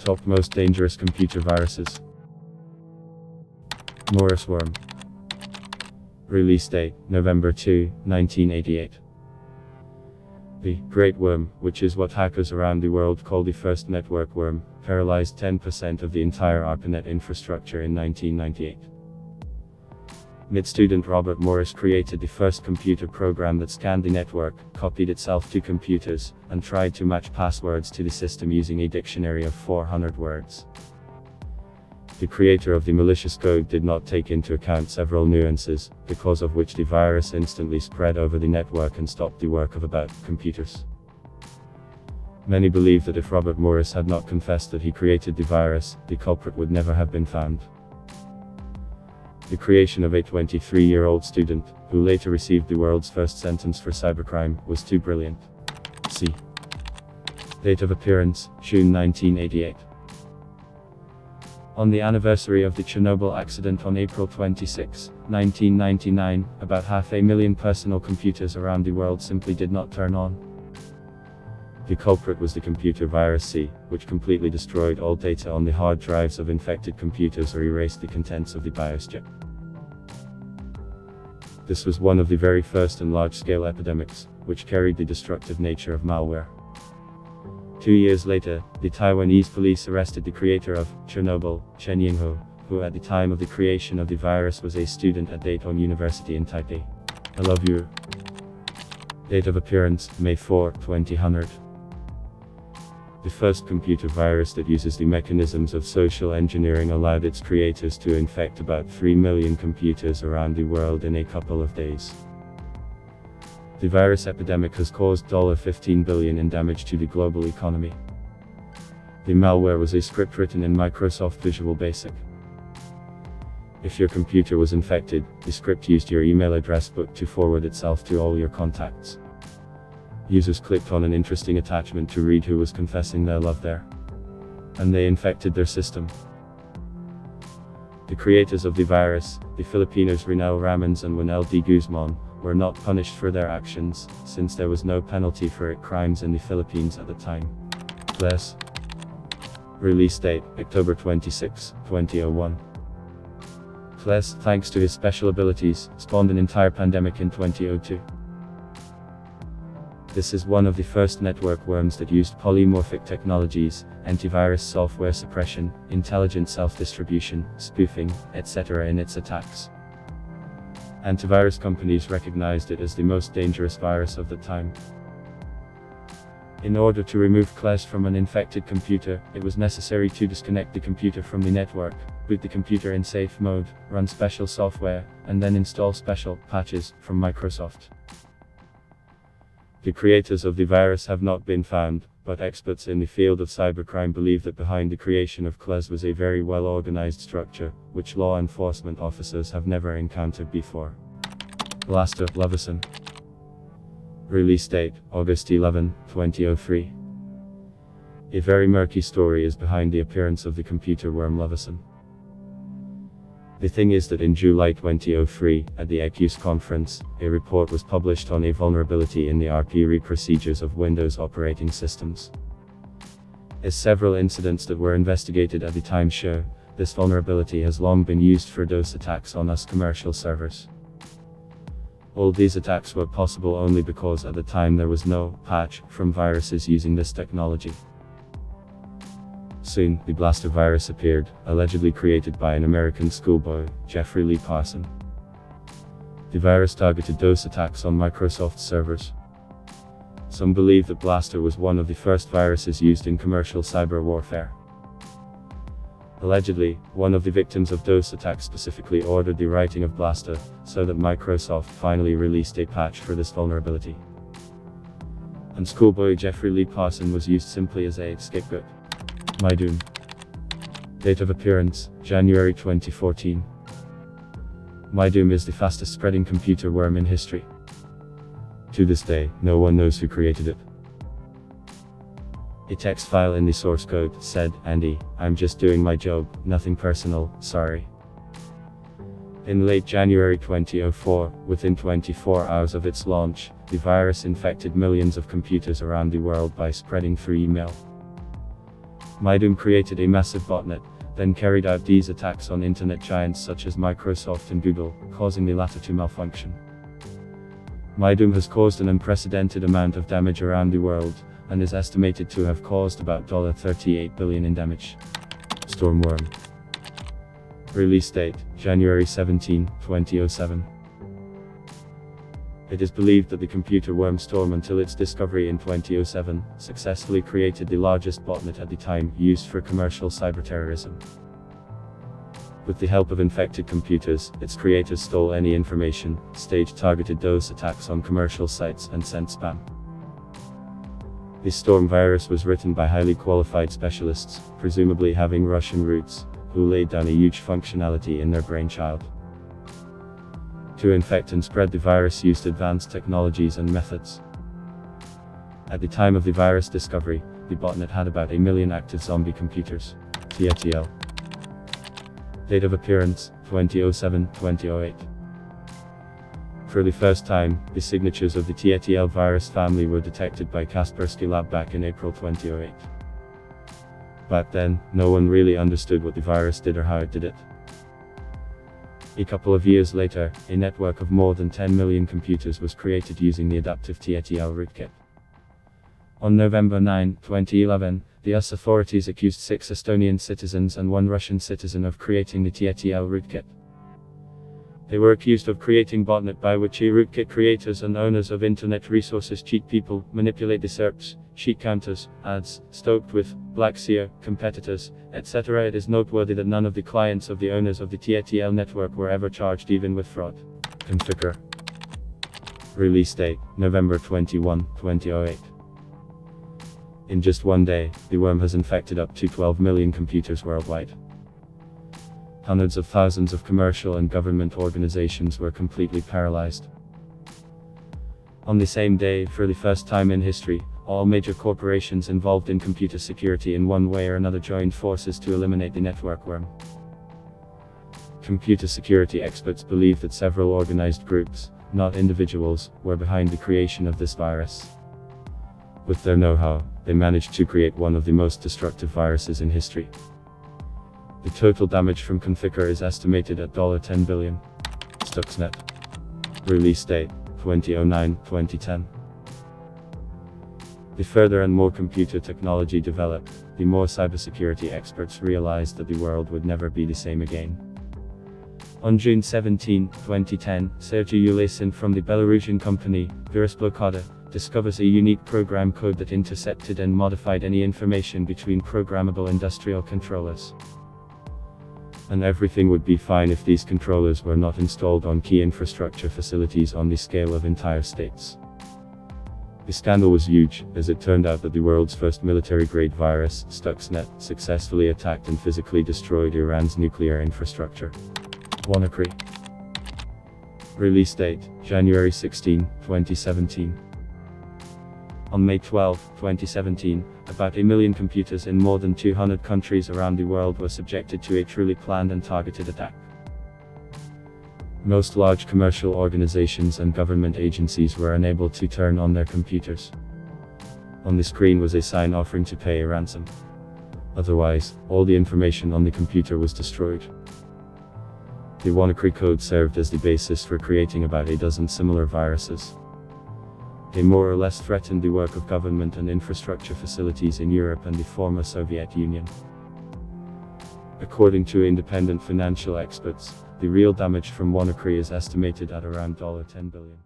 Top most dangerous computer viruses. Morris worm. Release date, November 2, 1988. The Great Worm, which is what hackers around the world call the first network worm, paralyzed 10% of the entire ARPANET infrastructure in 1998. MIT student Robert Morris created the first computer program that scanned the network, copied itself to computers, and tried to match passwords to the system using a dictionary of 400 words. The creator of the malicious code did not take into account several nuances, because of which the virus instantly spread over the network and stopped the work of about computers. Many believe that if Robert Morris had not confessed that he created the virus, the culprit would never have been found. The creation of a 23-year-old student, who later received the world's first sentence for cybercrime, was too brilliant. See. Date of appearance, June 1988. On the anniversary of the Chernobyl accident on April 26, 1999, about 500,000 personal computers around the world simply did not turn on. The culprit was the computer virus C, which completely destroyed all data on the hard drives of infected computers or erased the contents of the BIOS chip. This was one of the very first and large-scale epidemics, which carried the destructive nature of malware. 2 years later, the Taiwanese police arrested the creator of Chernobyl, Chen Yinghe, who at the time of the creation of the virus was a student at Daetung University in Taipei. I love you. Date of appearance, May 4, 2000. The first computer virus that uses the mechanisms of social engineering allowed its creators to infect about 3 million computers around the world in a couple of days. The virus epidemic has caused $15 billion in damage to the global economy. The malware was a script written in Microsoft Visual Basic. If your computer was infected, the script used your email address book to forward itself to all your contacts. Users clicked on an interesting attachment to read who was confessing their love there. And they infected their system. The creators of the virus, the Filipinos Rinel Ramons and Winel D. Guzman, were not punished for their actions, since there was no penalty for crimes in the Philippines at the time. Bless. Release date, October 26, 2001. Bless, thanks to his special abilities, spawned an entire pandemic in 2002. This is one of the first network worms that used polymorphic technologies, antivirus software suppression, intelligent self-distribution, spoofing, etc. in its attacks. Antivirus companies recognized it as the most dangerous virus of the time. In order to remove CLES from an infected computer, it was necessary to disconnect the computer from the network, boot the computer in safe mode, run special software, and then install special patches from Microsoft. The creators of the virus have not been found, but experts in the field of cybercrime believe that behind the creation of CLES was a very well-organized structure, which law enforcement officers have never encountered before. Blaster, Leveson. Release date, August 11, 2003. A very murky story is behind the appearance of the computer worm Leveson. The thing is that in July 2003, at the ECUS conference, a report was published on a vulnerability in the RPE procedures of Windows operating systems. As several incidents that were investigated at the time show, this vulnerability has long been used for DOS attacks on US commercial servers. All these attacks were possible only because at the time there was no patch from viruses using this technology. Soon, the Blaster virus appeared, allegedly created by an American schoolboy, Jeffrey Lee Parson. The virus targeted DOS attacks on Microsoft servers. Some believe that Blaster was one of the first viruses used in commercial cyber warfare. Allegedly, one of the victims of DOS attacks specifically ordered the writing of Blaster, so that Microsoft finally released a patch for this vulnerability. And schoolboy Jeffrey Lee Parson was used simply as a scapegoat. My Doom. Date of appearance, January 2014. My Doom is the fastest spreading computer worm in history. To this day, no one knows who created it. A text file in the source code said, "Andy, I'm just doing my job, nothing personal, sorry." In late January 2004, within 24 hours of its launch, the virus infected millions of computers around the world by spreading through email. MyDoom created a massive botnet, then carried out these attacks on internet giants such as Microsoft and Google, causing the latter to malfunction. MyDoom has caused an unprecedented amount of damage around the world, and is estimated to have caused about $38 billion in damage. Stormworm. Release date, January 17, 2007. It is believed that the computer worm Storm, until its discovery in 2007, successfully created the largest botnet at the time, used for commercial cyberterrorism. With the help of infected computers, its creators stole any information, staged targeted DOS attacks on commercial sites, and sent spam. The Storm virus was written by highly qualified specialists, presumably having Russian roots, who laid down a huge functionality in their brainchild. To infect and spread the virus used advanced technologies and methods. At the time of the virus discovery, the botnet had about 1 million active zombie computers. TATL. Date of appearance, 2007-2008. For the first time, the signatures of the TATL virus family were detected by Kaspersky Lab back in April 2008. Back then, no one really understood what the virus did or how it did it. A couple of years later, a network of more than 10 million computers was created using the adaptive TATL rootkit. On November 9, 2011, the US authorities accused 6 Estonian citizens and 1 Russian citizen of creating the TATL rootkit. They were accused of creating botnet by which rootkit creators and owners of internet resources cheat people, manipulate the SERPs, sheet counters, ads, stoked with black SEO, competitors, etc. It is noteworthy that none of the clients of the owners of the TATL network were ever charged even with fraud. Configure. Release date, November 21, 2008. In just one day, the worm has infected up to 12 million computers worldwide. Hundreds of thousands of commercial and government organizations were completely paralyzed. On the same day, for the first time in history, all major corporations involved in computer security in one way or another joined forces to eliminate the network worm. Computer security experts believe that several organized groups, not individuals, were behind the creation of this virus. With their know-how, they managed to create one of the most destructive viruses in history. The total damage from Configure is estimated at $10 billion. Stuxnet. Release date, 2009-2010. The further and more computer technology developed, the more cybersecurity experts realized that the world would never be the same again. On June 17, 2010, Sergei Ulesin from the Belarusian company, Virusblokada, discovers a unique program code that intercepted and modified any information between programmable industrial controllers. And everything would be fine if these controllers were not installed on key infrastructure facilities on the scale of entire states. The scandal was huge, as it turned out that the world's first military-grade virus, Stuxnet, successfully attacked and physically destroyed Iran's nuclear infrastructure. WannaCry. Release date, January 16, 2017. On May 12, 2017, about 1 million computers in more than 200 countries around the world were subjected to a truly planned and targeted attack. Most large commercial organizations and government agencies were unable to turn on their computers. On the screen was a sign offering to pay a ransom. Otherwise, all the information on the computer was destroyed. The WannaCry code served as the basis for creating about a dozen similar viruses. They more or less threatened the work of government and infrastructure facilities in Europe and the former Soviet Union. According to independent financial experts, the real damage from WannaCry is estimated at around $10 billion.